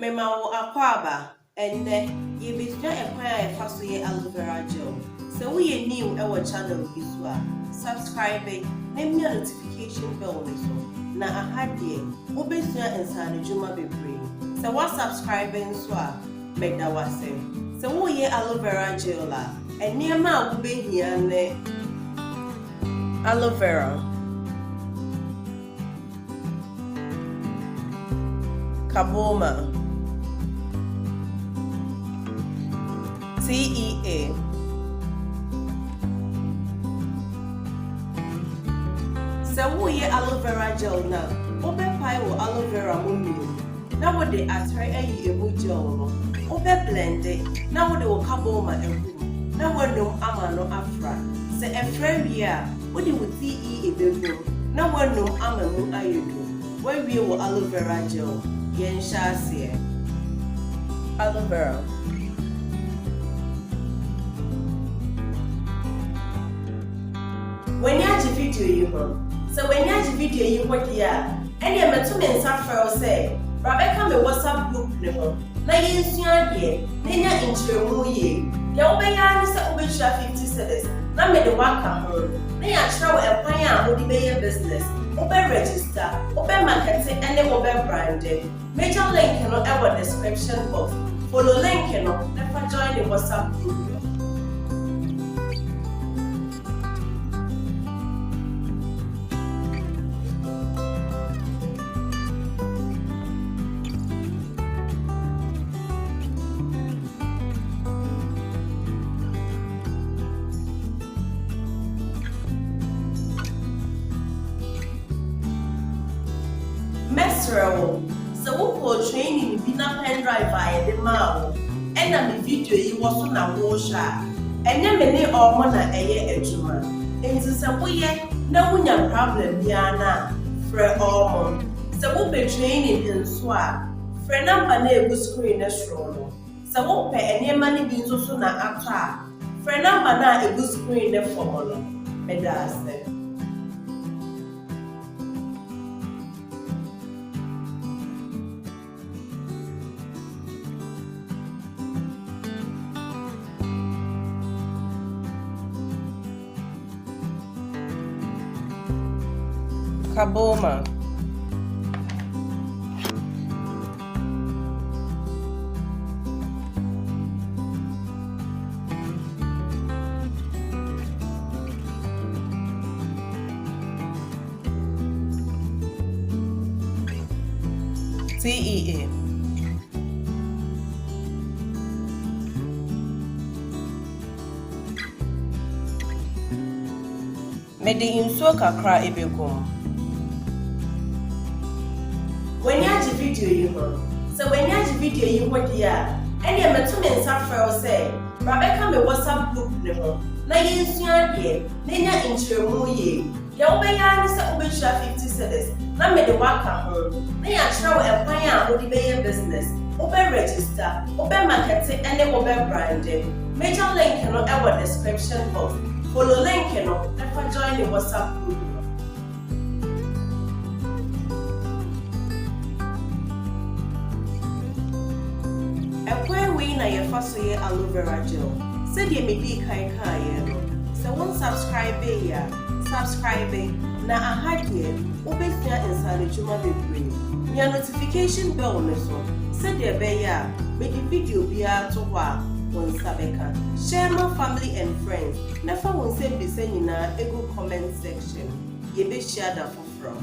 Memawo akwaba ende ye betuna ekwan a yefa so ye aloe vera gel. So we new our channel yi so a subscribe na me notification bell ni so na ahade wo betuna ensane djuma bebre. So what subscribe nso a meda wase. So wo ye aloe vera gel la enema a wo behia ne aloe vera, Carbomer, TWI, so wo ye aloe vera gel na obe pai wo aloe vera mummy na wo de atre ayi emu gel no obe blend na wo de wo Carbomer ehum na wo nom ama no afra se efra wi a wo de wo TWI ebegu na wo nom ama mu ayedu wo wi wo aloe vera gel yen shase aloe vera. When you have video you so when you have video you what ya and you met to me suffer say Rebecca me WhatsApp group ne ho na yen sua de na nya intremu ye ya obeya ni se obetwa 50 cedis na me de waka ho na ya try e kwan a wo di be business obe register obe marketing and obe branding major link no e wo description box follow link no never join the WhatsApp group. Mesrewo so wo ko training bi na pen drive aye de ma wo ena me video yi wo so na wo sha enye me ne omo na eye adwuma enti se wo ye na wunya problem bia na frɛ omo se wo be training nso a frɛ number na egu screen na shro no se wo pe enye ma ne bi nso so na ato a frɛ number na egu screen na form no me da ase. Carbomer, TWI, mede insuo kakra ebegum. When you have video you so when you have video you what ya and you met to me suffer say Rebecca me WhatsApp group ne ho na yen sua de na nya intremu ye ya obeya ni se obetwa 50 cedis na me de waka ho na ya try e kwan a wo di be business obe register obe marketing and obe branding major link no e wo description box follow link no never join the WhatsApp group. Na yefa so ye aloe vera gel said ye me di kai ye no so won subscribe ya subscribe na ahade obesua insane djuma bebre nya notification bell ne so said ye be ya me di video bia to ho a won sabeka share my family and friends na fa won say be say nyina ego comment section ye be share da for from